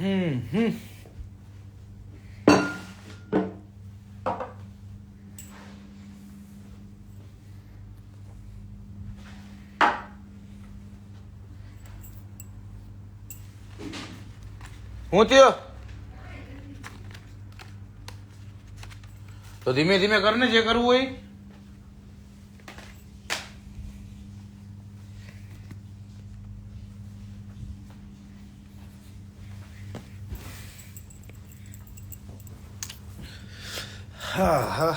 હમ. હું થયો તો ધીમે ધીમે કરને જે કરવું હોય. હા.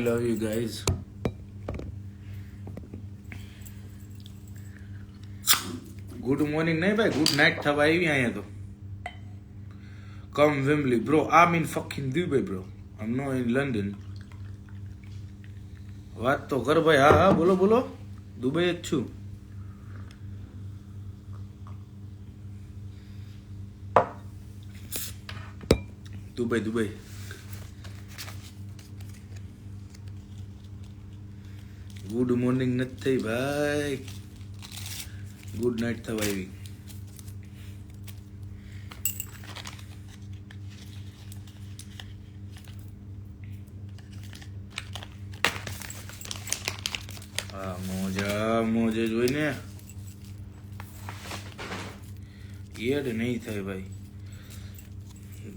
love you guys. Good morning નહીં ભાઈ, ગુડ નાઇટ થવા આવી અહીંયા તો. કમ વિમ્બલી બ્રો, આમ ઇન ફકિંગ દુબઈ બ્રો, આમ નો ઇન લંડન. વાત તો કર ભાઈ. હા બોલો બોલો. દુબઈ જ છું. દુબઈ. ગુડ મોર્નિંગ નથી થઈ ભાઈ, ગુડ નાઇટ થવા આવી. હા મોજે જોઈને એડ નહીં થાય ભાઈ.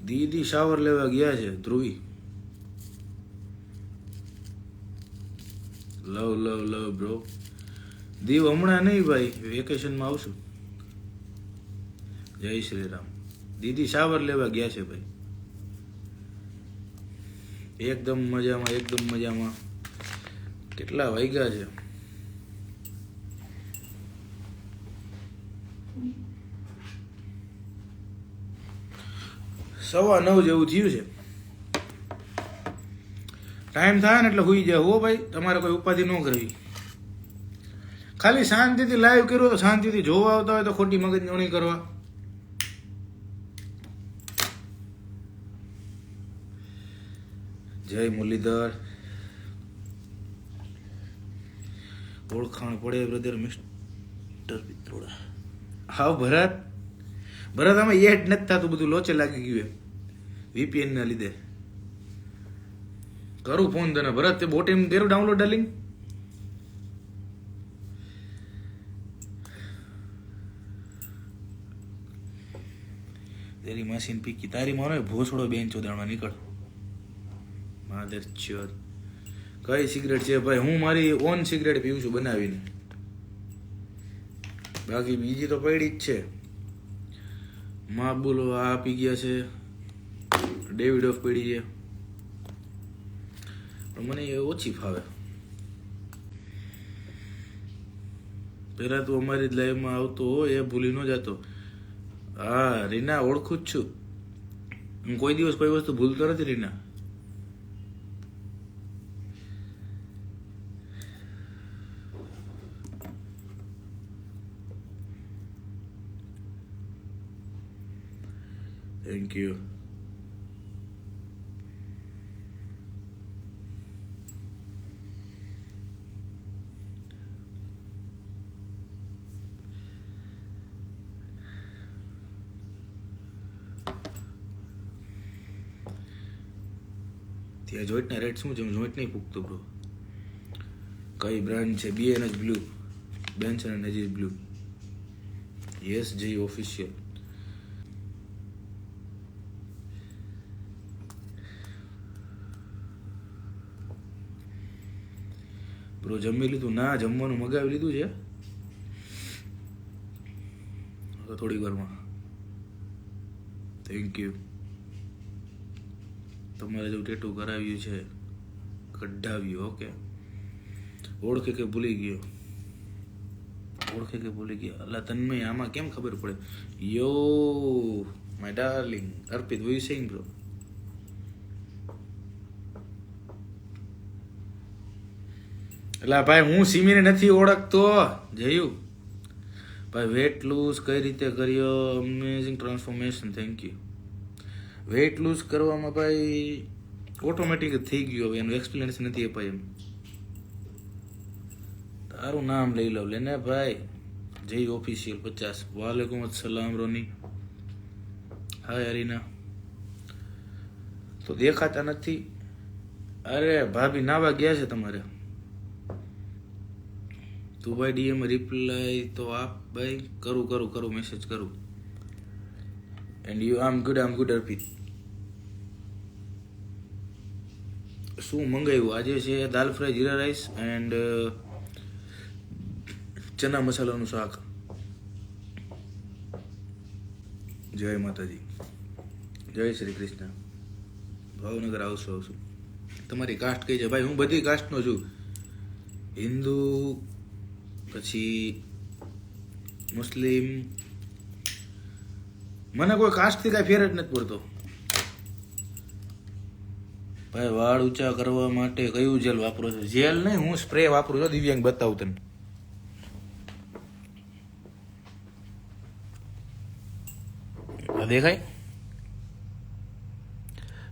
દીદી શાવર લેવા ગયા છે. ધ્રુવી લવ બ્રો. દીવ હમણાં નહીં ભાઈ, વેકેશનમાં આવશું. જય શ્રી રામ. દીદી શાવર લેવા ગયા છે ભાઈ. એકદમ મજામાં. કેટલા વાગ્યા છે? 9:15 જેવું થયું છે. ટાઈમ થાય ને એટલે હુઈ જાય હો ભાઈ. તમારે કોઈ ઉપાધિ ન કરવી. ખાલી શાંતિથી લાઈવ કર્યો તો શાંતિથી જોવા આવતા હોય તો ખોટી મગજમારી કરવા. જય મુરલીધર. ઓળખાણ પડે બ્રધર મિસ્ટર પિત્રોડા. હા ભરત આમાં એડ નથી થતું, બધું લોચે લાગી ગયું વીપીએન ના લીધે. કરું ફોન તને ભરત. તે બોટીમ કર્યું ડાઉનલોડ ડાર્લિંગ? તેરી મશીન પીકી તારી માનો ભોસડો બેન ચોદાણમાં નીકળ. માધર ચોદ. કઈ સિગરેટ છે ભાઈ? હું મારી ઓન સિગરેટ પીવું છું બનાવીને. બાકી બીજી તો પડી જ છે. માં બોલો આ પી ગયા છે. ડેવિડ ઓફ પડી છે પણ મને એ ઓછી ફાવે. પેલા તું અમારી લાઈફમાં આવતો એ ભૂલી ન જતો. હા રીના ઓળખું જ છું હું. કોઈ દિવસ કોઈ વસ્તુ ભૂલતો નથી રીના. Thank you. ત્યાં જોઈન્ટના રેટ શું છે? હું જોઈન્ટ નહીં પૂછતો બ્રો. કઈ બ્રાન્ડ છે? BNH blue, Benson and Hedges blue. Yes જી ઓફિશિયલ. બ્રો જમી લીધું? ના, જમવાનું મગાવી લીધું છે તો થોડી વારમાં. Thank you. તમારે જેવું ટેટુ કરાવ્યું છે, કઢાવ્યું. ઓકે. ઓળખે કે ભૂલી ગયો? અલ્લા તન્મય આમાં કેમ ખબર પડે? યો my darling Arpit, what you saying bro? એટલે ભાઈ હું સિમીને નથી ઓળખતો. જયું ભાઈ વેટ લૂઝ કઈ રીતે કર્યો? Amazing transformation. Thank you. Weight lose કરવામાં ભાઈ ઓટોમેટિક થઈ ગયું. હવે એનું એક્સપ્લેનેશન નથી અપાય એમ. તારું નામ લઈ લઉં લેને ભાઈ. જય ઓફિશિયલ 50. વાલેકુમ અસલામ રોની. હાય અરીના. તો દેખાતા નથી. અરે ભાભી નાવા ગયા છે તમારે. તું ભાઈ ડીએમ રિપ્લાય તો આપ ભાઈ. કરું મેસેજ કરું. એન્ડ યુ આમ ગુડ અર્પિત. શું મંગાવ્યું આજે? છે દાલ ફ્રાય, જીરા રાઈસ એન્ડ ચના મસાલાનું શાક. જય માતાજી. જય શ્રી કૃષ્ણ. ભાવનગર આવશું. તમારી કાસ્ટ કઈ છે ભાઈ? હું બધી કાસ્ટનો છું. હિન્દુ, પછી મુસ્લિમ. મને કોઈ કાસ્ટથી કાંઈ ફેર જ નથી પડતો ભાઈ. વાળ ઊંચા કરવા માટે કયું જેલ વાપરો છો? જેલ નહીં, હું સ્પ્રે વાપરું છું. દિવ્યાંગ બતાવું તને. દેખાય?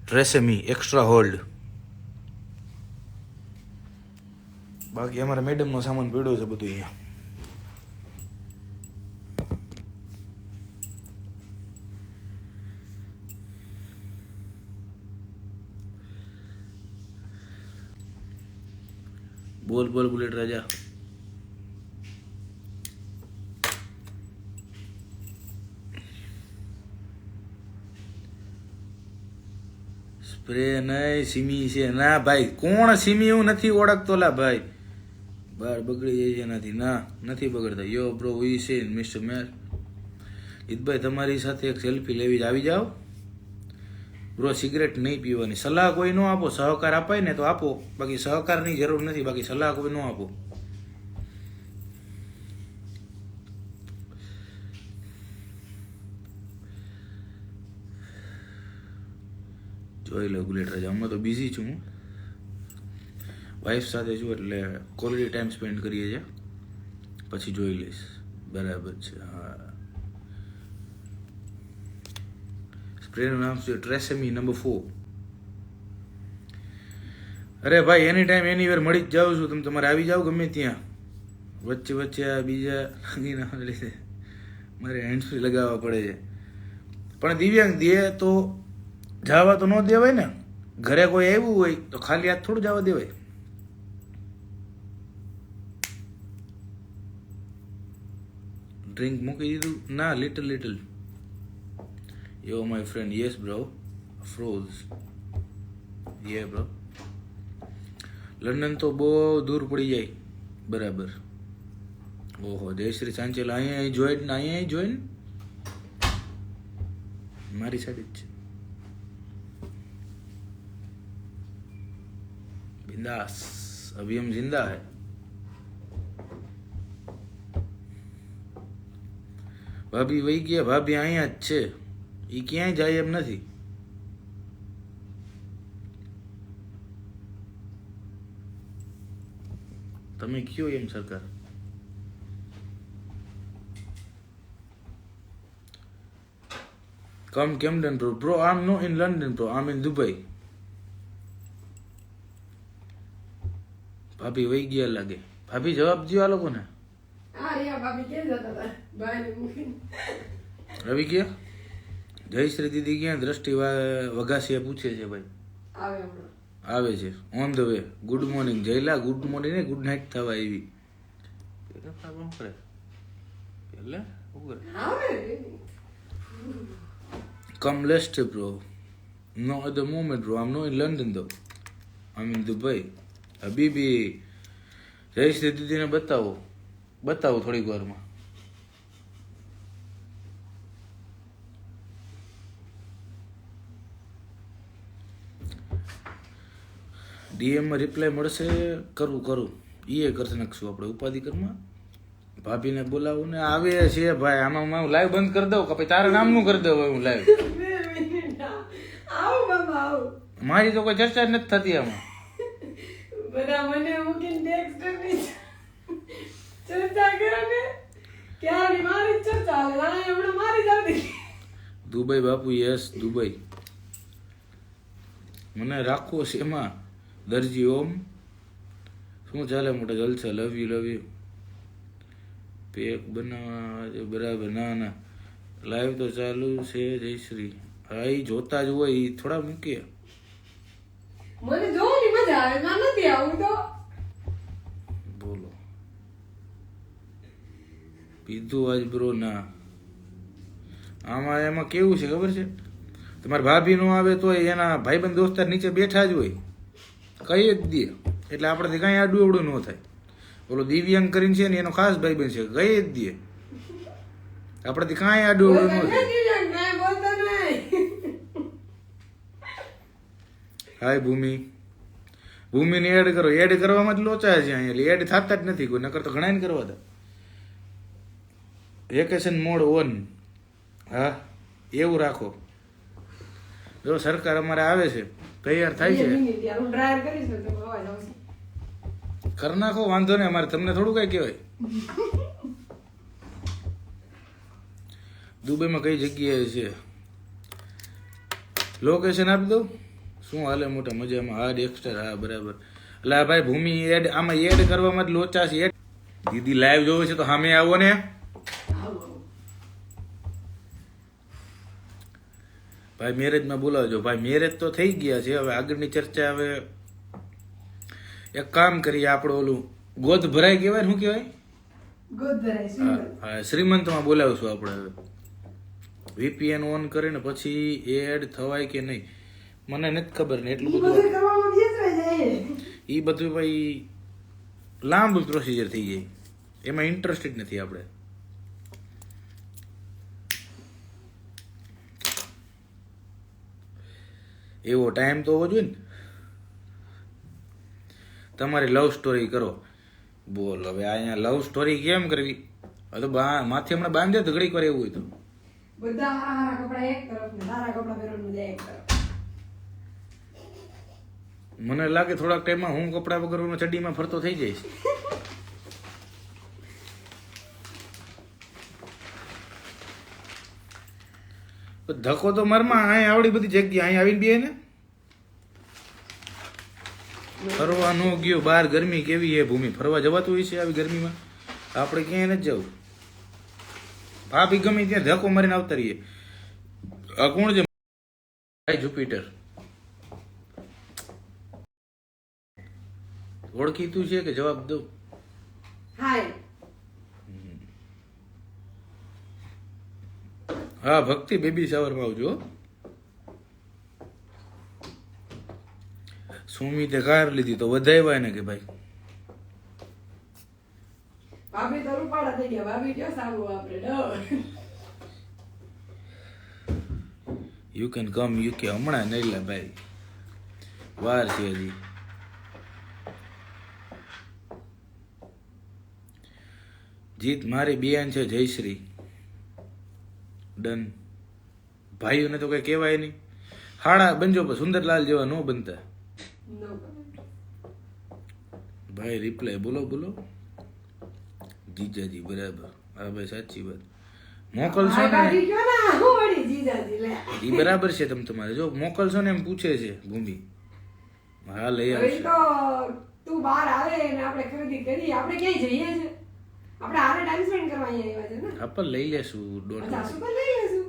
ટ્રેસેમી એક્સ્ટ્રા હોલ્ડ. બાકી અમારા મેડમનો સામાન પડ્યો છે બધું અહીંયા. બોલ બુલેટ રાજા. સ્પ્રે નહીં, સિમી છે. ના ભાઈ, કોણ સિમી? હું નથી ઓળખતો લા ભાઈ. બાર બગડી જાય છે એનાથી. ના, નથી બગડતા. યો બ્રો વી છે મિસ્ટર મેર. ઈદભાઈ તમારી સાથે એક સેલ્ફી લેવી. આવી જાઓ બ્રો. સિગરેટ નહીં પીવાની. સલાહ કોઈ ન આપો. સહકાર અપાય ને તો આપો, બાકી સહકારની જરૂર નથી. બાકી સલાહ કોઈ ન આપો. જોઈ લો બુલેટ રાજા. હમણાં તો બિઝી છું હું. વાઈફ સાથે છું એટલે ક્વોલિટી ટાઈમ સ્પેન્ડ કરીએ છીએ. પછી જોઈ લઈશ. બરાબર છે. હા, સ્પ્રેનું નામ છે ટ્રેસેમી નંબર 4. અરે ભાઈ, એની ટાઈમ એનીવેર મળી જ જાઉં છું. તમે તમારે આવી જાઓ ગમે ત્યાં. વચ્ચે આ બીજા લીધે મારે હેન્ડ ફ્રી લગાવવા પડે છે. પણ દિવ્યાંગ દે તો જવા તો ન દેવાય ને. ઘરે કોઈ આવ્યું હોય તો ખાલી હાથ થોડું જવા દેવાય. ડ્રિંક મૂકી દીધું? ના, little. Yo my friend, yes bro. Froze. Yeah bro. London તો બહુ દૂર પડી જાય. બરાબર. ઓહો, જયશ્રી ચાંચેલ અહીંયા જોઈન મારી સાથે જ છે. बिंदास. अभी हम जिंदा है. ભાભી વહી ગયા. ભાભી અહીંયા જ છે. એ ક્યાંય જાય એમ નથી. તમે કયો એમ સરકાર. કમ કેમ્ડન બ્રો. આમ નો ઇન લંડન બ્રો, આમ ઇન દુબઈ. ભાભી વહી ગયા લાગે. ભાભી જવાબ દો આ લોકોને. રવિ ક્યાં? જયશ્રી દીદી ક્યાં? દ્રષ્ટિ વઘાસિયા પૂછે છે ભાઈ. આવે છે on the way. Good morning જયલા. ગુડ મોર્નિંગ ને ગુડ નાઇટ થવા આવી. કમ લેસ્ટ bro. No at the moment bro. આમ નો ઇન લંડન though. આમ ઇન દુબઈ. હબીબી જયશ્રી દીદીને બતાવો થોડીક વારમાં. ડીએમમાં રિપ્લાય મળશે. કરું એ કરશે નાખશું આપણે ઉપાધિકરમાં. ભાભીને બોલાવું ને આવે છે ભાઈ. આમાં હું લાઈવ બંધ કરી દઉં કે પછી તારા નામનું કરી દઉં હું લાઈવ. મારી તો કોઈ ચર્ચા જ નથી થતી આમાં. બધા મને મૂકીને ટેક્સ્ટ કરી ચર્ચા કરે ને ક્યારે મારી ચર્ચા હાલે. હમણાં મારી જતી. દુબઈ બાપુ. Yes Dubai. મને રાખવો છે એમાં. દરજી ઓમ. શું ચાલે મોટા? જલસા. Love you. પેક બનાવવા બરાબર. ના ના લાઈવ તો ચાલુ છે જયશ્રી. હા એ જોતા જ હોય, એ થોડા મૂકીએ. મને જોવાની મજા આવે, માં નથી આવું તો. બોલો પીધું આજ બ્રો? ના આમાં એમાં કેવું છે ખબર છે, તમારા ભાભી નો આવે તો એના ભાઈબંધ દોસ્તાર નીચે બેઠા જ હોય, કઈ જ દે, એટલે આપણેથી કાંઈ આડું અવડું ન થાય. ઓલો દિવ્યાંગ કરીને છે ને એનો ખાસ ભાઈબંધ છે, કઈ જ દે, આપણેથી કાંઈ આડું અવડું ન થાય. કાંઈ બોલતો નહીં. હાય ભૂમિ. ભૂમિને એડ કરો. એડ કરવામાં જ લોચા છે અહીંયા, એડ થતા જ નથી કોઈ, નકર તો ઘણા ને કરવા હતા. Vacation mode on. હા એવું રાખો. જો સરકાર અમારે આવે છે, તૈયાર થાય છે, હું ડ્રાયર કરીશ ને તો અવાજ આવશે. કરી નાખો, વાંધો નહીં, અમારે તમને થોડું કઈ કહેવાય. દુબઈમાં કઈ જગ્યાએ છે લોકેશન આપી દઉં? શું હાલે મોટા મજામાં? હા ડેક્સ્ટર, હા બરાબર. એટલે આ ભાઈ ભૂમિ એડ આમાં એડ કરવામાં જ લોચા છે. દીદી લાઈવ જોવે છે તો સામે આવો ને. ભાઈ મેરેજમાં બોલાવજો. ભાઈ મેરેજ તો થઈ ગયા છે, હવે આગળની ચર્ચા. હવે એક કામ કરીએ, આપણું ઓલું ગોદ ભરાય કહેવાય ને, શું કહેવાય? ગોદ ભરાય, શ્રીમંત. હા શ્રીમંતમાં બોલાવશું આપણે. હવે વીપીએન ઓન કરીને પછી એડ થવાય કે નહીં મને નથી ખબર ને. એટલું બધું એ બધું ભાઈ લાંબુ પ્રોસિજર થઈ જાય, એમાં ઇન્ટરેસ્ટેડ નથી આપણે. એવો ટાઈમ તો હોવો જોઈએ ને. તમારી લવ સ્ટોરી કરો. બોલ હવે અહીંયા લવ સ્ટોરી કેમ કરવી? હવે તો માથે હમણાં બાંધે તો ઘડીક વાર એવું હોય તો બધા હારા કપડા એક તરફ ને સારા કપડા પહેરવાનું મજા એક તરફ. મને લાગે થોડાક ટાઈમમાં હું કપડા વગર ચડ્ડીમાં ફરતો થઈ જઈશ. ધક્કો તો મરમાં અહીંયા આવડી બધી જગ્યા અહીંયા આવીને બે ને ફરવા નો ગયો. બહાર ગરમી કેવી છે ભૂમિ? ફરવા જવાતું હોય છે આવી ગરમીમાં? આપણે ક્યાંય નથી જવું. ભાભી ગમે ત્યાં ધક્કો મારીને આવતા રહીએ. આ કોણ છે? જુપિટર ઓળખીતું છે કે જવાબ દઉં? હાય. હા ભક્તિ બેબી શાવરમાં આવજો. સુમિતે કાર લીધી તો વધાવ્યા ને કે ભાઈ ભાભી તો રૂપાળા થઈ ગયા. ભાભી કયો સારું આપણે ડો. You can come UK. હમણાં નહીં લે ભાઈ, વાર છે હજી. જીત મારી બેન છે જયશ્રી. ડન. ભાઈઓને તો કઈ કહેવાય નહીં. હાડા બનજો પણ સુંદરલાલ જેવા નો બનતા. ભાઈ રિપ્લાય બોલો બોલો. જીજાજી બરાબર. હા ભાઈ સાચી વાત. મોકલશો ને એ બરાબર છે. તમે તમારે જો મોકલશો ને એમ પૂછે છે ભૂમિ. હા લઈ આવશે. તું બહાર આવે ને આપણે ખરીદી કરી, આપણે ક્યાંય જઈએ છે, આપણે આરે ટાઈમ સ્પેન્ડ કરવા અહીંયા આવ્યા છે ને. આપણે લઈ લેશું. સુપર લઈ લેશું.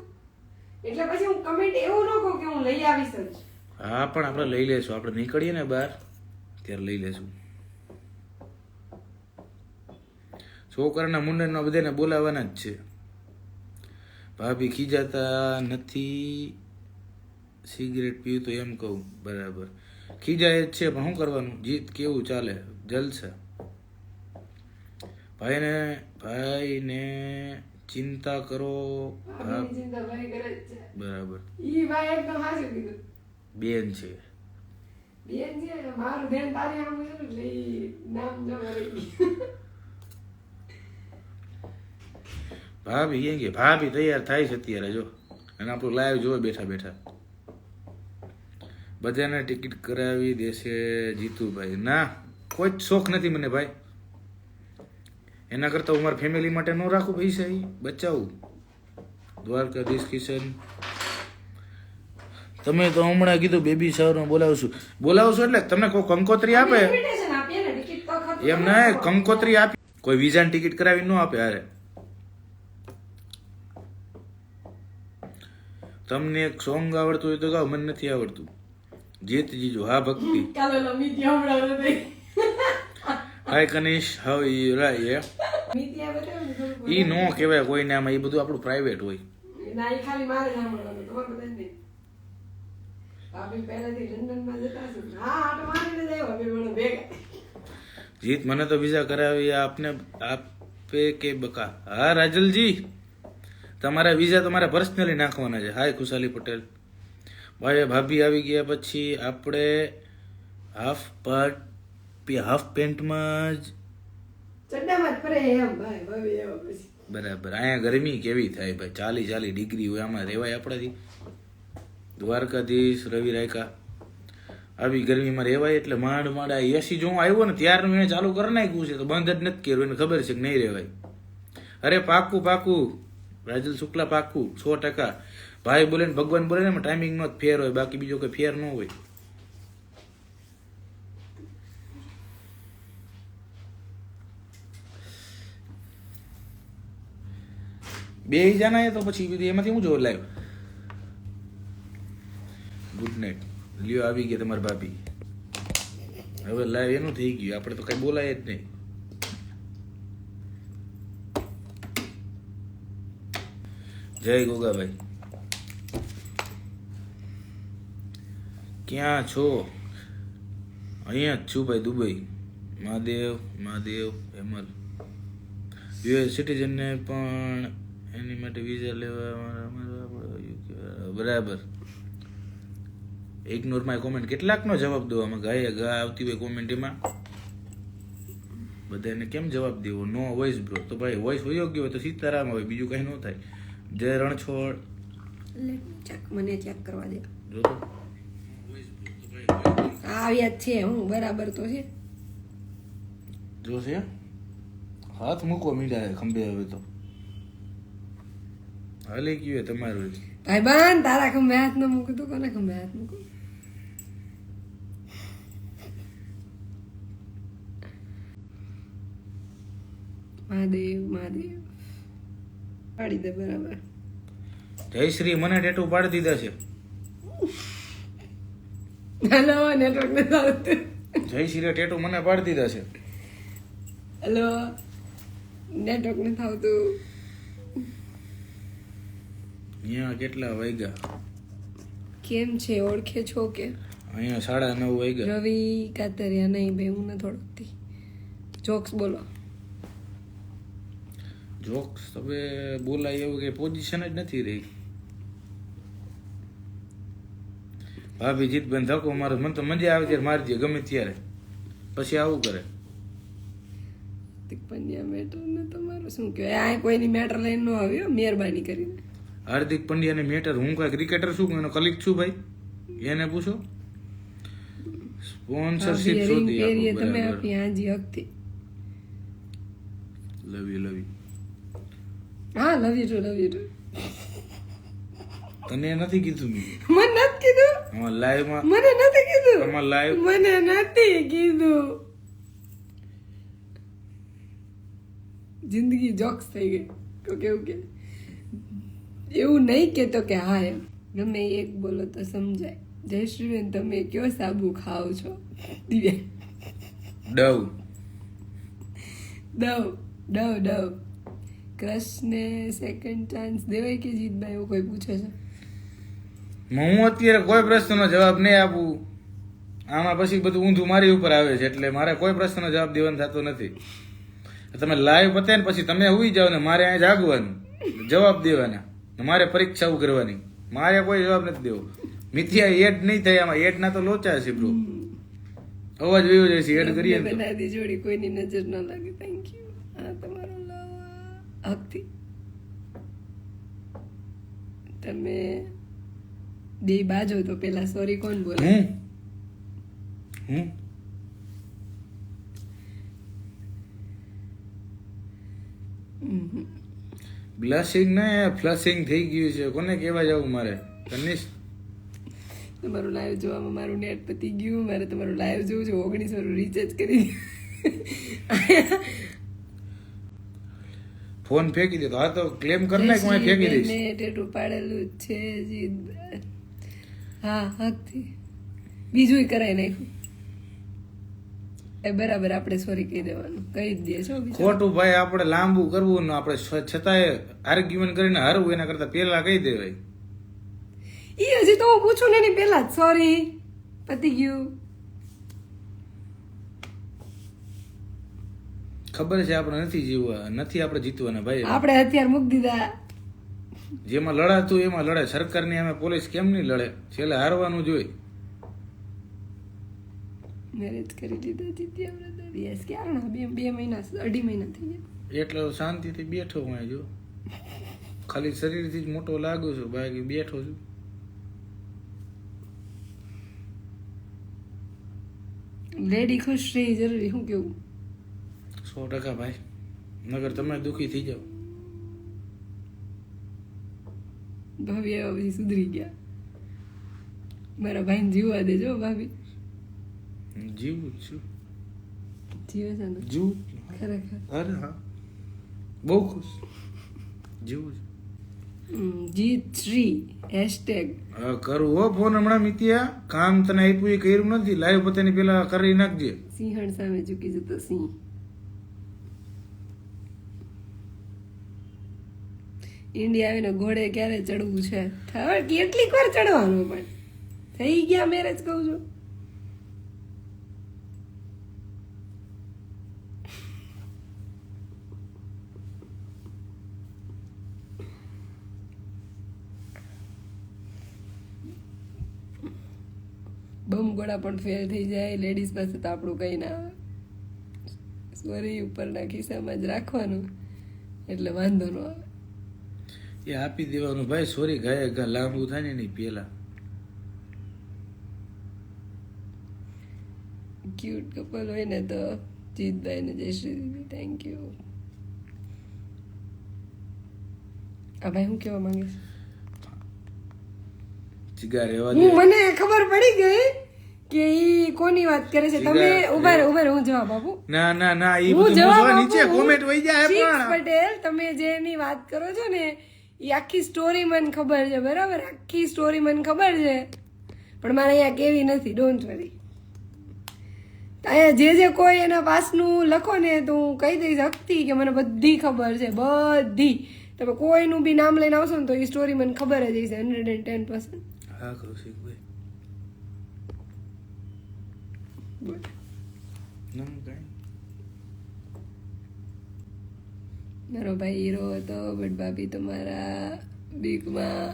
એટલે પછી હું કમેન્ટ એવું ન કહું કે હું લઈ આવીશ જ. હા પણ આપણે લઈ લેશું. આપણે નીકળીએ ને બહાર ત્યારે લઈ લેશું. છોકરાના મુંડનમાં બધાને બોલાવવાના જ છે. ભાભી ખીજાતા નથી. સિગરેટ પીવું તો એમ કહું. બરાબર ખીજાય જ છે પણ શું કરવાનું? જીત કેવું ચાલે? જલસા. ભાઈને ચિંતા કરો. બરાબર. બેન છે. ભાભી એમ કે ભાભી તૈયાર થાય છે અત્યારે જો, અને આપણું લાઈવ જોવે બેઠા બેઠા. બધાને ટિકિટ કરાવી દેશે જીતુભાઈ. ના કોઈ જ શોખ નથી મને ભાઈ. એના કરતા હું મારા ફેમિલી માટે ન રાખું પૈસા, એ બચાવું. દ્વારકાધીશ કિશન તમે તો હમણાં કીધું બેબી શાવરમાં બોલાવશું. બોલાવશું એટલે તમને કોઈ કંકોત્રી આપે એમ ના? કંકોત્રી આપી કોઈ વિઝાની ટિકિટ કરાવી ન આપે. અરે તમને એક સોંગ આવડતું હોય તો ગાઓ, મને નથી આવડતું. જીત જીજુ, હા ભક્તિ. કાલે મિતિ હમણાં નથી હાય કનિશ, હાઉ યુ રાય? મિતિ આવે તો ઈ નો કહેવાય કોઈને, આમાં એ બધું આપણું પ્રાઇવેટ હોય. ના ઈ ખાલી મારે સાંભળવાનું, તમારે બધાને નહીં. ભાભી પહેલાથી લંડનમાં જતા હશે. હા આટો મારીને જ આવ્યા બે જણા ભેગા. જીત મને તો વિઝા કરાવી આપને આપે કે બકા? હા રાજલજી, તમારા વિઝા તમારે પર્સનલી નાખવાના છે. હાય ખુશાલી પટેલ. ભાઈ ભાભી આવી ગયા પછી આપણે હાફ પેન્ટમાં જ ચડ્ડામાં જ ફરે એમ ભાઈ ભાભી આવ્યા પછી. બરાબર. અહીંયા ગરમી કેવી થાય ભાઈ, 40 ડિગ્રી હોય, આમાં રહેવાય આપણાથી? દ્વારકાધીશ રવિ રાયકા, આવી ગરમીમાં રહેવાય? એટલે માંડ આ એસી જો હું આવ્યો ને ત્યારનું એને ચાલુ કરી નાખ્યું છે, તો બંધ જ નથી કર્યું, એને ખબર છે કે નહીં રહેવાય. અરે પાકું રાજલ શુક્લા, પાકું 100%. ભાઈ બોલે ને ભગવાન બોલે ને ટાઈમિંગનો જ ફેર હોય, બાકી બીજો કોઈ ફેર ન હોય. બે જાના તો પછી એમાંથી હું જોઉં લાઈવ. Good night. લ્યો આવી ગયા તમારા ભાભી. હવે લાઈવ એનું થઈ ગયું, આપણે તો કઈ બોલાય જ નહીં. જય ગોગાભાઈ, ક્યાં છો? અહીંયા જ છું ભાઈ, દુબઈ. મહાદેવ હેમલ. યુએસ સિટીઝનને પણ એની માટે વિઝા લેવા બરાબર. Ignore my comment. કેટલાકનો જવાબ દો આમાં? ગા આવતી હોય કોમેન્ટ, એમાં બધાને કેમ જવાબ દેવો? નો વોઇસ બ્રો. તો ભાઈ વોઇસ વયો ગયો હોય તો સીતારામ હોય, બીજું કઈ ન થાય. જય રણછોડ. મને ચેક કરવા દે. જો તો આવ્યા જ છે, હું બરાબર તો છે. જો છે, હાથ મૂકો મીડા ખંભે. હવે તો હાલે ગયું તમારું. ભાઈ બાન તારા ખંભે હાથ ન મૂકું તો કોને ખંભે હાથ મૂકું? મહાદેવ પાડી દે બરાબર. જયશ્રી, મને ટેટુ પાડી દીધા છે. હેલો, નેટવર્ક નથી આવતું. જયશ્રી ટેટુ મને પાડી દીધા છે. હેલો, નેટવર્ક નથી આવતું. અહીંયા કેટલા વાગ્યા? કેમ છે, ઓળખે છો કે? અહીંયા 9:30 વાગ્યા. રવિ કાતરિયા નહીં ભાઈ, હું નથી ઓળખતી. જોક્સ બોલો. જોક્સ હવે બોલાય એવું કે પોઝિશન જ નથી રહી. ભાભી જીતબેન ધક્કો મારો, મને તો મજા આવે ત્યારે મારી દે ગમે ત્યારે, પછી આવું કરે. હાર્દિક પંડ્યા મેટર ને તમારું શું કહેવાય? આ કોઈની મેટર લઈને ન આવ્યો, મહેરબાની કરીને. હાર્દિક પંડ્યાને મેટર? હું કઈ ક્રિકેટર છું, એનો કલીગ છું ભાઈ, એને પૂછો. સ્પોન્સરશિપ શોધી આપો. તમે આપી હાજી હકતી. Love you. હા લવ યુ ટુ. તને નથી કીધું? મને નથી કીધું. આમાં લાઈવમાં મને નથી કીધું. આમાં લાઈવ મને નથી કીધું. જિંદગી જોક્સ થઈ ગઈ. તો કેવું કે એવું નહીં કેતો કે હા એમ ગમે એક બોલો તો સમજાય. જયશ્રીબેન, તમે કયો સાબુ ખાઓ છો? ડવ. ક્રશને સેકન્ડ ચાન્સ દેવાય કે જીતભાઈ? એવું કોઈ પૂછે છે. હું અત્યારે કોઈ પ્રશ્નનો જવાબ નહીં આપું. આમાં પછી બધું ઊંધું મારી ઉપર આવે છે, એટલે મારે કોઈ પ્રશ્નનો જવાબ દેવાનો થતો નથી. તમે લાઈવ પતે ને પછી તમે ઉઈ જાઓ ને મારે અહીંયા જાગવાનું, જવાબ દેવાના, મારે પરીક્ષાઓ કરવાની. મારે કોઈ જવાબ નથી દેવો. મિથ્યા એડ નહીં થાય આમાં. એડ ના તો લોચા છે બ્રો. અવાજ વયો જાય છે એડ કરીએ ને. બનાવી જોડી કોઈની નજર ન લાગે. Thank you. હા તમારો હકથી. તમે બે બાજો તો પેલા સોરી કોણ બોલે? હું બ્લશિંગ ને ફ્લશિંગ થઈ ગયું છે. કોને કહેવા જાવું મારે? કનિશ, તમારું લાઈવ જોવામાં મારું નેટ પતી ગયું. મારે તમારું લાઈવ જોવું છે. 19 નું રિચાર્જ કરી. ફોન ફેંકી દે તો હા તો ક્લેમ કરી નાખ, હું અહીં ફેંકી દઈશ. મેં ટેટુ પાડેલું જ છે જીત. હા હકથી બીજું કરાય નાખ્યું. એ બરાબર, આપણે સોરી કહી દેવાનું, કહી જ દઈએ છો. ખોટું ભાઈ આપણે લાંબુ કરવું ને આપણે છતાંય આર્ગ્યુમેન્ટ કરીને હારવું એના કરતા પેલા કહી દેવાય. ઈ હજી તો હું પૂછું ને એની પેલા જ સોરી પતી ગયું. ખબર છે આપણે નથી જીવવા, નથી આપણે જીતવાના ભાઈ. આપણે હથિયાર મૂકી દીધા. જેમાં લડાતું એમાં લડે. સરકારની અમે પોલીસ કેમ નહીં લડે? છેલ્લે હારવાનું જ હોય. મેરેજ કરી લીધા જીત્યા બ્રધર. યસ, ક્યાં 2 મહિના 2.5 મહિના થઈ ગયા. એટલે શાંતિથી બેઠો હું અહીં જો. ખાલી શરીરથી જ મોટો લાગુ છું, બાકી બેઠો છું. લેડી ખુશ રહી જરૂરી, શું કેવું? 100% ભાઈ, નગર તમે દુખી થઈ જાવ. ભાભી આવ્યા પછી સુધરી ગયા. મારા ભાઈને જીવવા દેજો ભાભી. જીવું જ છું. જીવે છે ને જીવું ખરેખર? અરે હા, બહુ ખુશ જીવું છું. G3 #. કરું હો ફોન હમણાં મિત્યા. કામ તને આપ્યું એ કર્યું નથી. લાઈવ પોતાની પેલા કરી નાખજે. સિંહણ સામે ઝૂકી જતો સિંહ. ઇન્ડિયા આવીને ઘોડે ક્યારે ચડવું છે? હવે કેટલીક વાર ચડવાનું, પણ થઈ ગયા મેરેજ કહું છું. બમ ગોળા પણ ફેલ થઈ જાય લેડીઝ પાસે તો આપણું કઈ ના આવે. સોરી ઉપરના ખિસ્સામાં જ રાખવાનું, એટલે વાંધો ન આવે. એ આપી દેવાનું ભાઈ. સોરી ગાય લાંબુ થાય ને એની પેલા. ક્યુટ કપલ હોય ને તો જીતભાઈ ને જયશ્રી દીદી, થેન્ક યુ. આ ભાઈ હું કેવા માંગે છે? જીગા રહેવા દે. મને ખબર પડી ગઈ કે ઈ કોની વાત કરે છે. તમે ઉભા રહો, હું જવાબ આપું. ના ના ના, ઈ હું બધું જવાબ મૂકવા નીચે આપું. કોમેન્ટ વઈ જાય ચિક્સ પણ. પટેલ, તમે જેની વાત કરો છો ને એ આખી સ્ટોરી મને ખબર છે, બરાબર? આખી સ્ટોરી મને ખબર છે, પણ મારે અહીંયા કેવી નથી. Don't worry. અહીંયા જે કોઈ એના પાસનું લખો ને તો હું કહી દઈશ હકથી કે મને બધી ખબર છે, બધી. તમે કોઈનું બી નામ લઈને આવશો ને તો એ સ્ટોરી મને ખબર જ હશે 110%. હા કૌશિકભાઈ. ના કાંઈ. મારો ભાઈ હીરો હતો, બટ ભાભી તમારા બીકમાં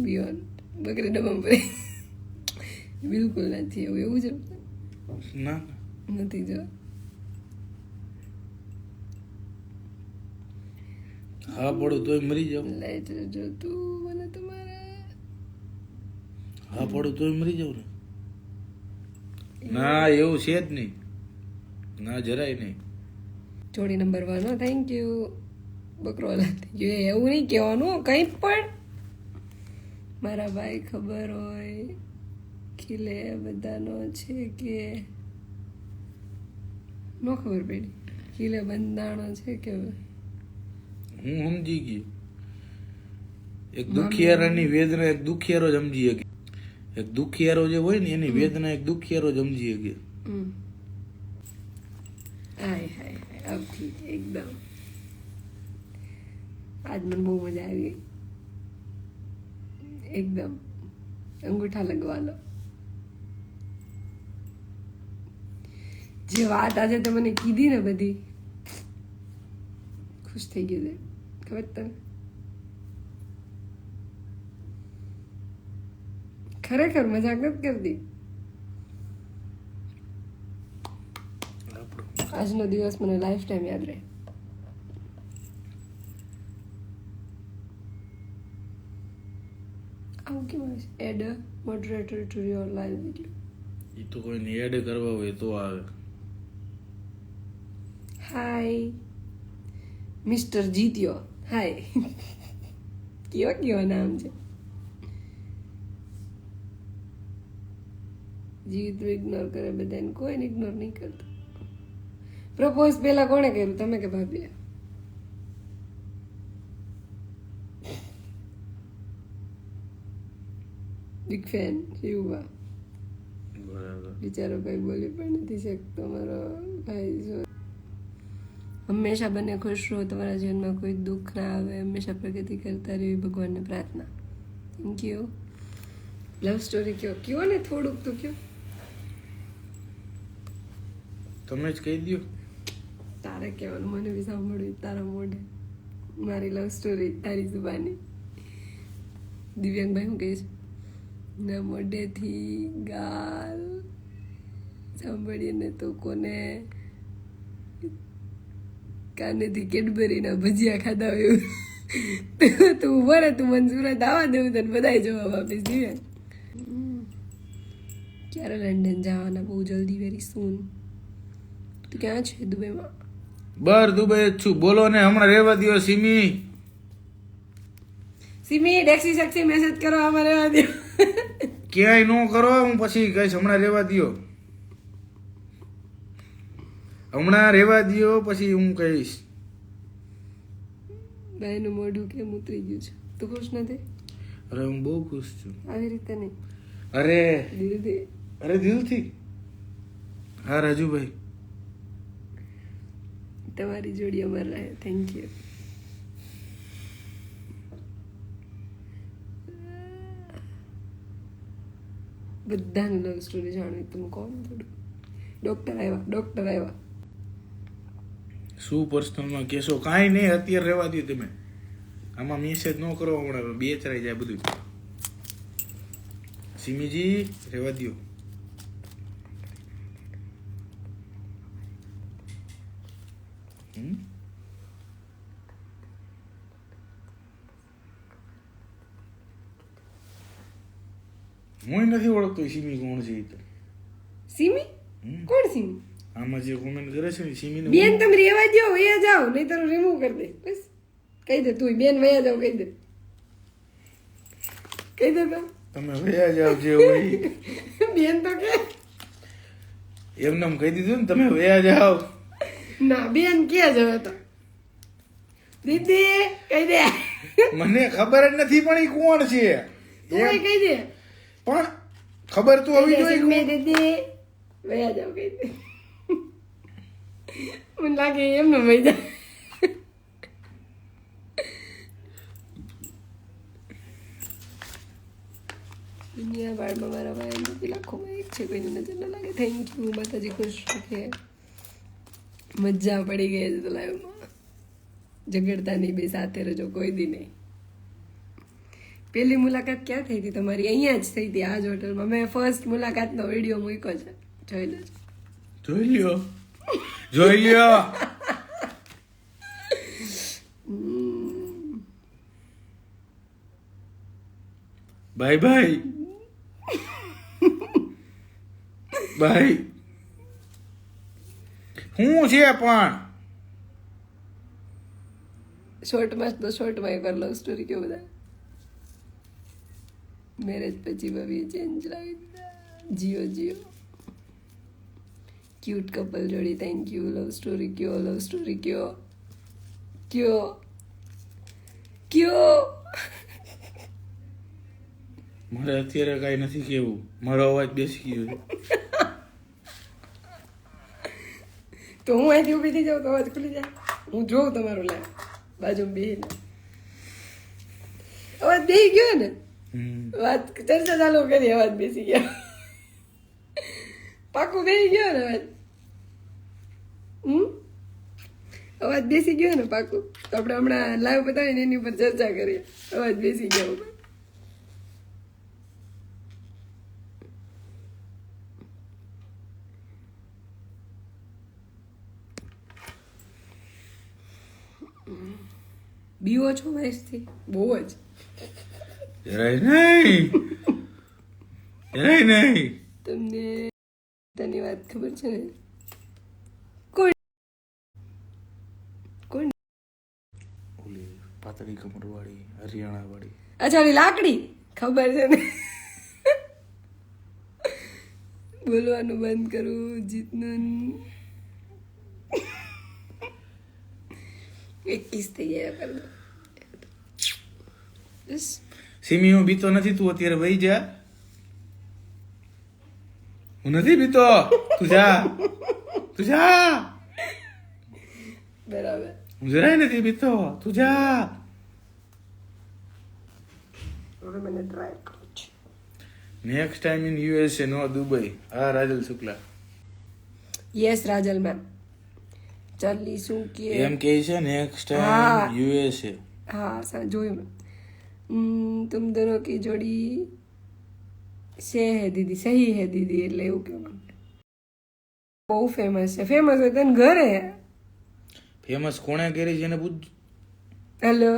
બિયોન્ડ બકરી ડબ્બા પડી. બિલકુલ નથી એવું. એવું છે? ના નથી. જો હા પડું તોય મરી જાવ. લાઈટ જો તું મને તમારા. હા પડું તોય મરી જાવ ને. ના એવું છે જ નહીં. ના જરાય નહીં. જોડી નંબર 1. Thank you Bakrola. Thank you. એવું નહીં કહેવાનું કંઈ પણ. મારા ભાઈ ખબર હોય ખીલે બધાનો છે કે ન ખબર પડી? ખીલે બંધાણો છે કે હું સમજી ગયો. એક દુખિયારાની વેદના એક દુખિયારો જ સમજી શકે. એક દુખિયારો જે હોય ને એની વેદના એક દુખિયારો જ સમજી શકે. હાય હાય હાય, અબ ઠીક એકદમ. આજ મને બહુ મજા આવી. એકદમ અંગૂઠા લગવા લો. જે વાત આજે તો મને કીધી ને બધી, ખુશ થઈ ગયું છે. ખબર તને? ખરેખર મજાક નથી કરતી. આજનો દિવસ મને લાઈફ ટાઈમ યાદ રહે. આવું કેમ આવે છે? Add moderator to your live video. એ તો કોઈને એડ કરવા હોય તો આવે. હાય મિસ્ટર જીત્યો. હાય. કેવા નામ છે? જીત ઇગ્નોર કરે બધાને, કોઈને ઇગ્નોર નહીં કરતો. પ્રપોઝ પેલા કોણે કર્યું, તમે કે ભાભીએ? Big fan Shivba. બરાબર. બિચારો કઈ બોલી પણ નથી શકતો મારો ભાઈ. હંમેશા બને ખુશ રહો, તમારા જીવનમાં કોઈ દુઃખ ના આવે, હંમેશા પ્રગતિ કરતા રહેવી ભગવાનને પ્રાર્થના. Thank you. લવ સ્ટોરી કયો ને થોડુંક તો કયો. તમે જ કહી દો. તારે કહેવાનું, મને બી સાંભળ્યું તારા મોઢે મારી લવ સ્ટોરી તારી જુબાની. દિવ્યાંગભાઈ શું કહે છે? ના મોઢેથી ગાલ સાંભળીને તો કોને કાનેથી કેડબરીના ભજીયા ખાધા હોય એવું. તું ઉભો રે, તું મને સુરત આવવા દેવું તને બધાય જવાબ આપીશ. દિવ્યાંગ ક્યારે લંડન જવાના? બહુ જલ્દી, વેરી સૂન. તું ક્યાં છે? દુબઈમાં? દુબઈ જ છું. બોલો ને, હમણાં રહેવા દો. સિમી ડેક્સી સેક્સી મેસેજ કરો, આમાં રહેવા દો. ક્યાંય નો કરો, હું પછી કહીશ. હમણાં રહેવા દો, હમણાં રહેવા દો, પછી હું કહીશ. ભાઈનું મોઢું કેમ ઉતરી ગયું છે? તું ખુશ નથી? અરે હું બહુ ખુશ છું. આવી રીતે નહીં, અરે દિલથી. અરે દિલથી. હા રાજુભાઈ, તમારી જોડી અમર રહે. Thank you. બધાને લવ સ્ટોરી જાણવી, તમે કોણ? થોડું ડોક્ટર આવ્યા. શું પર્સનલમાં કહેશો? કાંઈ નહીં, અત્યારે રહેવા દો તમે. આમાં મેસેજ ન કરો, હમણાં બે ચરાઈ જાય બધું. સિમીજી રહેવા દો. હું નથી ઓળખતો સિમી કોણ છે. સિમી? કોણ સિમી? આમાં જે કોમેન્ટ કરે છે ને સિમી બેન, તમે રહેવા દો, વયા જાઓ, નહીં તો રિમૂવ કરી દે. બસ કહી દે, તું બેન વયા જાઓ, કહી દે તમે વયા જાવ જે હોય. બેન તો કે એમને કહી દીધું ને, તમે વયા જાવ. ના, બેન ક્યાં જવે તો? દીદી કહી દે. મને ખબર જ નથી પણ એ કોણ છે. તું કહી દે. પણ ખબર તો હોવી જોઈએ. મેં દીદી વયા જાવ કહી દે. મને લાગે એમને વહી જાય. દુનિયા બાળમાં મારા ભાઈ લાખોમાં એક છે, કોઈને નજર ન લાગે. Thank you. માતાજી ખુશ રાખે. મજા પડી ગઈ છે તો લાઈવમાં. ઝઘડતા નહીં, બે સાથે રહેજો, કોઈ દી નહીં. પહેલી મુલાકાત ક્યાં થઈ હતી તમારી? અહીંયા જ થઈ હતી, આ જ હોટલમાં. મેં ફર્સ્ટ મુલાકાતનો વિડીયો મૂક્યો છે, જોઈ લેજો. જોઈ લ્યો. Bye bye. શું છે પણ શોર્ટમાં તો શોર્ટમાં એકવાર લવ સ્ટોરી કેવું બધા. મેરેજ પછી ભાભીએ ચેન્જ લાવી દીધા. જીઓ ક્યુટ કપલ જોડી. Thank you. લવ સ્ટોરી કયો. મારે અત્યારે કઈ નથી કેવું. મારો અવાજ બેસી ગયો છે. તો હું અહીંથી ઊભી થઈ જાઉં તો અવાજ ખુલી જાય. હું જોઉં તમારું લાઈવ બાજુમાં બેહીને. અવાજ બેસી ગયો ને, વાત ચર્ચા ચાલુ કરી, અવાજ બેસી ગયા. પાકું બેસી ગયો ને અવાજ. અવાજ બેસી ગયો ને પાકું. તો આપણે હમણાં લાઈવ બતાવીને એની ઉપર ચર્ચા કરીએ. અવાજ બેસી ગયો. બીવો છો વયસથી? બહુ જ. જરાય નહીં. તમને તની વાત ખબર છે ને? કોણ ઓલી પાતળી કમર વાળી, હરિયાણા વાળી. અચ્છા, ઓલી લાકડી ખબર છે ને? બોલવાનું બંધ કરું જીતનું. એક કિસ થઈ ગયા કર દો બસ. સિમી હું બીતો નથી, તું અત્યારે વહી જા. હું નથી બીતો, તું જા, તું જા. બરાબર. હું જરાય નથી બીતો, તું જા. હવે મને ટ્રાય કરું છું. Next time in USA, no Dubai. હા રાજલ શુક્લા યસ રાજલ મેમ. ચાલી શું કે એમ કે છે નેક્સ્ટ હા. Time USA. हाँ જોયું મેં. तुम दोनों की जोड़ी से है दीदी, सही है दीदी, એટલે એવું કેવું. બહુ ફેમસ છે. ફેમસ હોય તને ઘરે. ફેમસ કોણે કરી છે એને પૂછ. હેલો.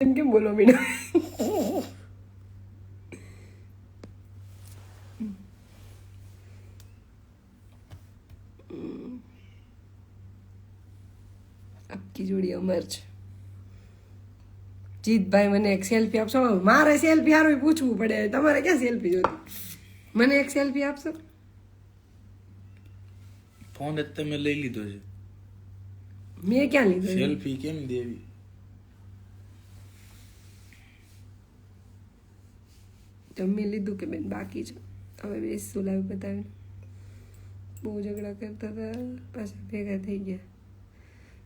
એમ કેમ બોલો મીના? આપકી જોડી અમર છે. જીતભાઈ મને એક સેલ્ફી આપશો? મારે સેલ્ફી હારું પૂછવું પડે, તમારે ક્યાં સેલ્ફી જોતી? મને એક સેલ્ફી આપશો? ફોન જ તમે લઈ લીધો છે, મેં ક્યાં લીધો? સેલ્ફી કેમ દેવી? જમી લીધું કે બેન? બાકી છે. હવે બેસું લાવ બતાવીને. બહુ ઝઘડા કરતા હતા, પાછા ભેગા થઈ ગયા.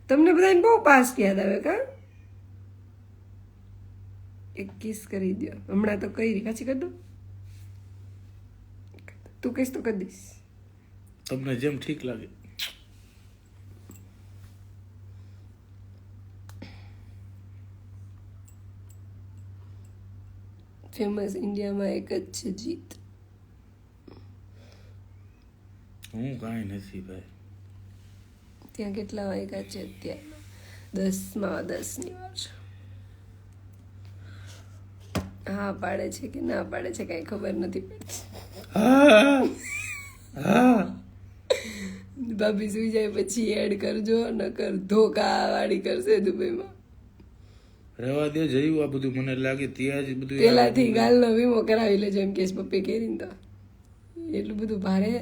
તમને બધાને બહુ પાસ યાદ આવે કા? એક કિસ કરી દો. હમણાં તો કરી પાછી કરી દો. તું કહીશ તો કરી દઈશ. તમને જેમ ઠીક લાગે. ફેમસ ઇન્ડિયામાં એક જ છે જીત. હું કાંઈ નથી ભાઈ. ત્યાં કેટલા વાગ્યા છે અત્યારે? 10:10 વાર છે. હા પાડે છે કે ના પાડે છે કઈ ખબર નથી પડતી. ભાભી સુઈ જાય પછી એડ કરજો, નકર ધોકા વાળી કરશે દુબઈમાં. રહેવા દે જયું આ બધું, મને લાગે ત્યાં જ બધું પેલાથી ગાલનો વીમો કરાવી લેજો એમ કેસ પપ્પી કેરીને તો એટલું બધું ભારે.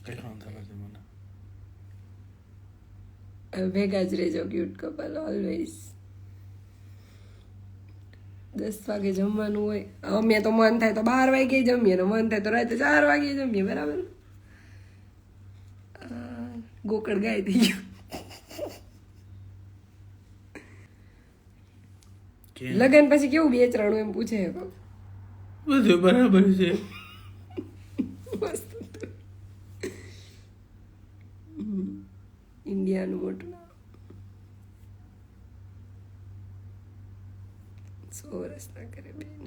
કઈ વાંધો નથી મને. હવે ભેગા જ રહેજો ક્યુટ કપલ ઓલવેઝ. 10 વાગે જમવાનું હોય. અમે તો મન થાય તો 12 વાગે જમીએ, ને મન થાય તો રાતે 4 વાગે જમીએ. બરાબર. ગોકળ ગાય થઈ ગયું. લગન પછી કેવું બેચરાણું એમ પૂછે. બધું બરાબર છે. મસ્ત. ઇન્ડિયાનું મોટું નામ. 100 વર્ષ ના કરે બેન.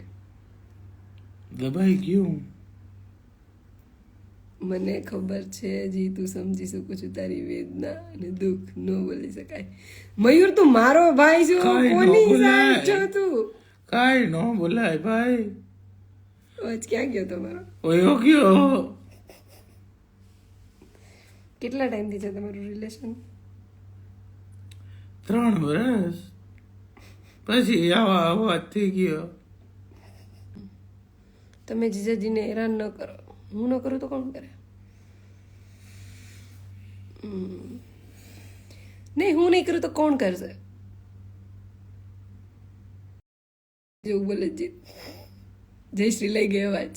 દબાઈ ગયું. મને ખબર છે જી, તું સમજી શકું છું તારી વેદના અને દુઃખ. ન બોલી શકાય. મયુર તું મારો ભાઈ છો, કોની સાઈડ છો તું? કાઈ નો બોલાય ભાઈ. આજ ક્યાં ગયો તમારો? ઓયો ગયો. કેટલા ટાઈમથી છે તમારું રિલેશન? 3 વર્ષ પછી આવા થઈ ગયો. તમે જીજાજીને હેરાન ન કરો. હું ન કરું તો કોણ કરે? નહીં, હું નહીં કરું તો કોણ કરશે? જેવું બોલે જીત. જયશ્રી લઈ ગઈ અવાજ.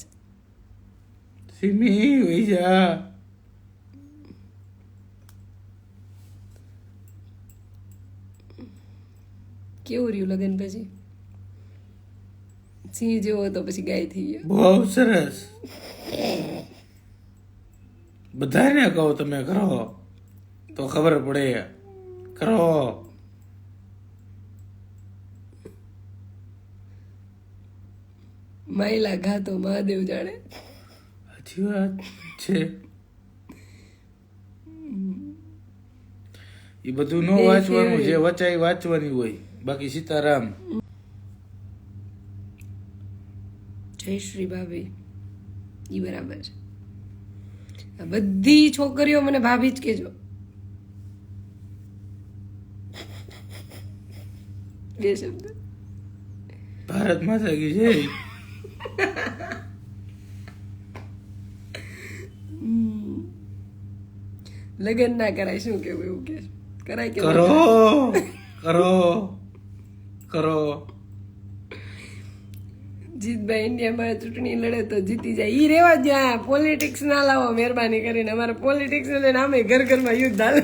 સિમી વઈ જા. કેવું રહ્યું લગન પછી? સિંહ જેવો હતો પછી ગાય થઈ ગયો. બહુ સરસ. બધાને કહો તમે કરો તો ખબર પડે. કરો. માયલા ઘાતો મહાદેવ જાણે. સાચી વાત છે. એ બધું નો વાંચવાનું, જે વચાઈ વાંચવાની હોય. બાકી સીતારામ. જય શ્રી ભાભી. ઈ બરાબર છે. આ બધી છોકરીઓ મને ભાભી જ કેજો. બે શબ્દ. ભારત માતા કી જય. લગ્ન ના કરાય શું કેવું એવું કે કરાય કે કરો કરો કરો. જીતભાઈ ઇન્ડિયામાં ચૂંટણી લડે તો જીતી જાય. ઈ રેવા જ પોલિટિક્સ ના લાવો મહેરબાની કરીને. અમારે પોલિટિક્સ ને નામે ઘર ઘરમાં યુદ્ધ હાલે.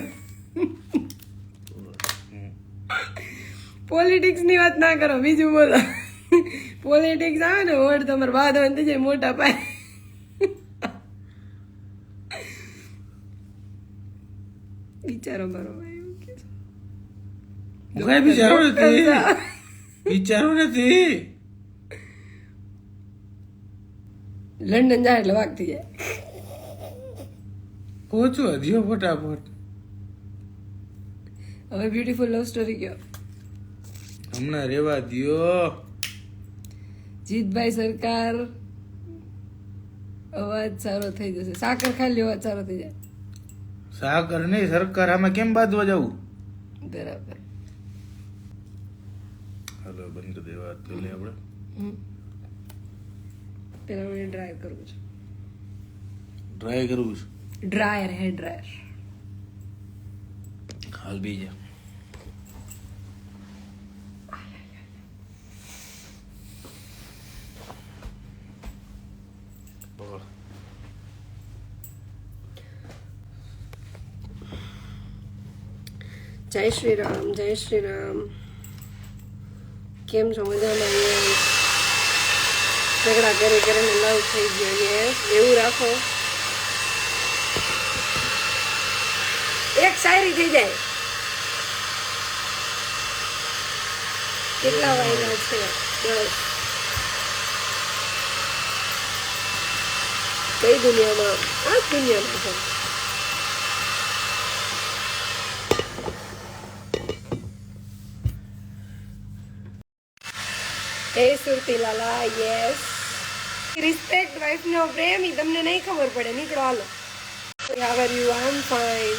પોલિટિક્સ ની વાત ના કરો, બીજું બોલો. પોલિટિક્સ આવે ને વોટ તમારે બાદ થઈ જાય મોટા પાયે. વિચારો મારો ભાઈ એવું કે હું કઈ વિચારું નથી, વિચારું નથી. લંડન જાય એટલે વાગ થઈ જાય. પહોંચો હજીઓ ફટાફટ. હવે બ્યુટીફુલ લવ સ્ટોરી કયો. હમણાં રેવા દ્યો. જીતભાઈ સરકાર અવાજ સારો થઈ જશે. સાકર ખાલી અવાજ સારો થઈ જાય. સાકર નહીં સરકાર, આમાં કેમ બાંધવા જવું? બરાબર. હાલો બંધ કરી દેવા તો લે આપણે. પેલા મને ડ્રાય કરવું છે. ટ્રાય કરવું છે. Dryer, hair dryer. હાલ બીજા જય શ્રી રામ, જય શ્રી રામ. કેમ છો? મજામાં? યસ. ઝઘડા કરી કરીને લવ થઈ ગયો. યસ, એવું રાખો. એક શાયરી થઈ જાય. કેટલા વાગ્યા છે? 10. કઈ દુનિયામાં? આ દુનિયામાં છે. એ Surti Lala. Yes. Respect wife નો પ્રેમ ઈ તમને નહીં ખબર પડે. નીકળો હાલો. How are you? I am fine.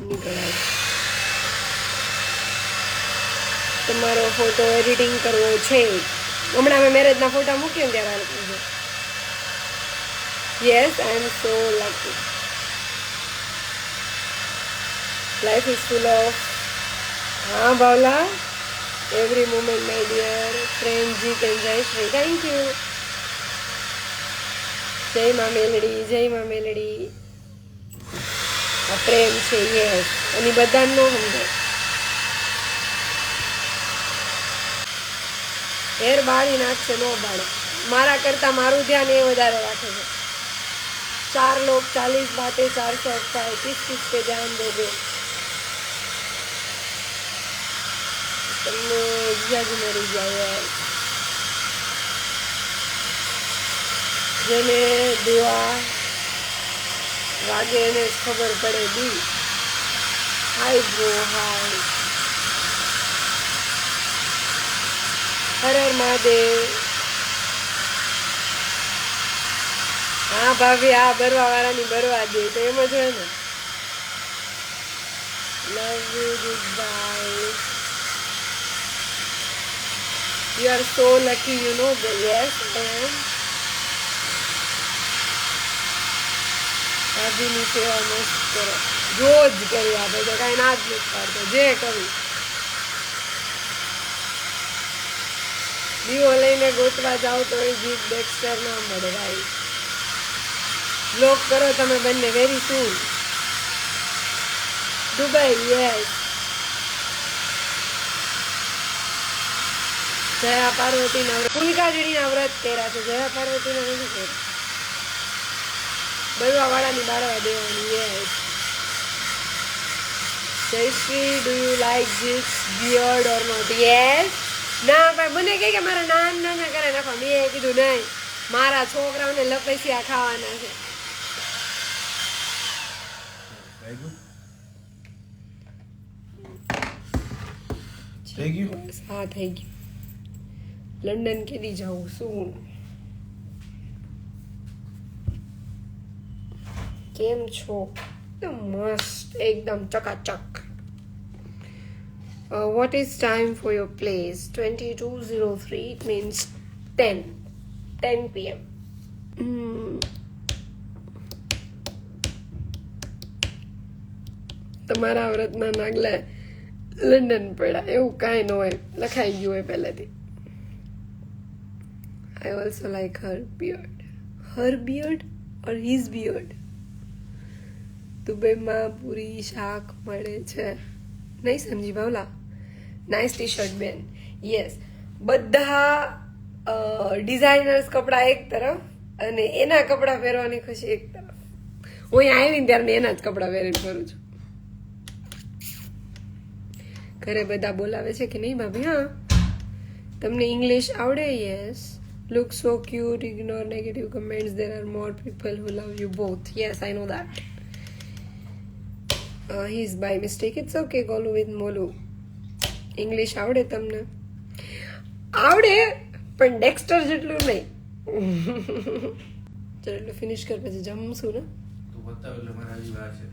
નીકળો. તમારો ફોટો એડિટિંગ કરવો છે. હમણાં અમે મેરેજના ફોટા મૂક્યો ને ત્યારે આ yes, I am so lucky. Life is full of हाँ बावला every moment my dear friend Jeet and Jai Shri. Thank you. જય માં મેલડી, જય માં મેલડી. આ પ્રેમ છે. યસ. અને બધા નો સમજે. હેર બાળી નાખશે, નો બાળે. મારા કરતા મારું ધ્યાન એ વધારે રાખે છે. 4 लोग 40 बातें 400 अफवाहें, किस पे ध्यान दोगे? તમને જજ મળી જાય. જેને દુઆ વાગે એને ખબર પડે. દી હાય બ્રો, હાય. હર હર મહાદેવ. હા ભાભી, આ બરવા વાળાની બરવા દે તો એમ જ હોય ને. Love you goodbye. You are so lucky, you know. Yes, I am. ભાભીની સેવા મસ્ત કરો. રોજ કરી આપે તો કાંઈ ના જ નથી પાડતો. જે કરી દીવો લઈને ગોતવા જાઓ તો એ જીત ડેક્સ્ટર ના મળે ભાઈ. બ્લોક કરો તમે બંને. વેરી સુન. દુબઈ. યસ. જયા પાર્વતીના વ્રત, ફૂલકાજડીના વ્રત કર્યા છે. જયા પાર્વતીના નથી કર્યા. બરવા વાળાની બારવા દેવાની. Yes. Jayshree, do you like this beard or not? Yes. ના ભાઈ, મને કહે કે મારા નાના કરે નાખવા. મેં કીધું નહીં, મારા છોકરાઓને લપેસિયા ખાવાના છે. થઈ ગયું? હા, થઈ ગયું. લંડન કેદી જાઉં? શું કેમ છો? એકદમ મસ્ત, એકદમ ચકાચક. What is time for your place? 22:03. It means 10 p.m. તમારા વ્રતના નાગલા લંડન પડ્યા એવું કાંઈ ન હોય, લખાઈ ગયું હોય પહેલાથી. I also like her beard. Her beard or his beard? દુબઈમાં પૂરી શાક મળે છે. નહીં સમજી ભાવલા. નાઇસ ટી શર્ટ બેન. યસ, બધા ડિઝાઇનર્સ કપડાં એક તરફ અને એના કપડાં પહેરવાની ખુશી એક તરફ. હું અહીંયા આવીને ત્યારે એના જ કપડાં પહેરીને ફરું છું. ઘરે બધા બોલાવે છે કે નહીં ભાભી? હા. તમને ઇંગ્લિશ આવડે? Yes. Look so cute, ignore negative comments, there are more people who love you both. Yes, I know that. He's by mistake, it's okay, Golu with Molu. English આવડે તમને? આવડે પણ ડેક્સ્ટર જેટલું નહીં. ચલો એટલે ફિનિશ કર પછી જમશું ને. તું બતાવ એટલે મારા આવી વાત છે.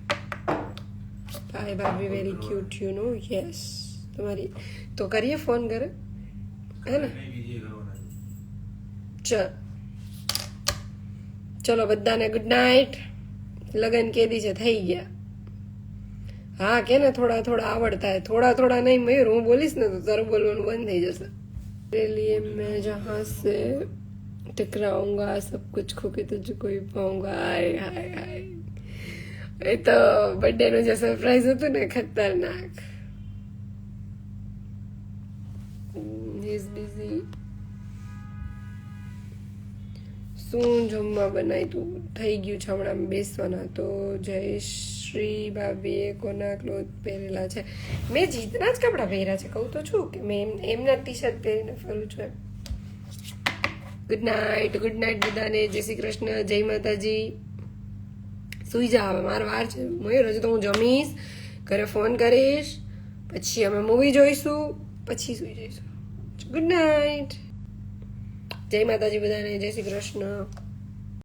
બાય ભાભી, very cute you know. Yes, તમારી તો કરીએ ફોન કરે હે ને. ચલો બધાને ગુડ નાઇટ. લગન કેદી છે થઈ ગયા? હા કે ને થોડા થોડા આવડતા હે. થોડા નહીં મયુર, હું બોલીશ ને તો તારું બોલવાનું બંધ થઈ જશે. मेरे लिए मैं जहाँ से टकराऊंगा सब कुछ खो के तुझको ही पाऊंगा. हाय हाय हाय. એ તો બર્થડે નું જે સરપ્રાઈઝ હતું ને, ખતરનાક. He's busy. શું જમવા બનાવી તું? થઈ ગયું છે, હમણાં બેસવાના. તો જયશ્રી ભાભીએ કોના ક્લોથ પહેરેલા છે? મેં જીતના જ કપડાં પહેર્યા છે. કહું તો છું કે મેં એમના ટી શર્ટ પહેરીને ફરું છું એમ. ગુડ નાઇટ બધાને. જય શ્રી કૃષ્ણ, જય માતાજી. સુઈ જા હવે, મારો વાર છે મયુર. હજુ તો હું જમીશ, ઘરે ફોન કરીશ, પછી અમે મૂવી જોઈશું, પછી સુઈ જઈશું. Good night. જય માતાજી બધાને. જય શ્રી કૃષ્ણ.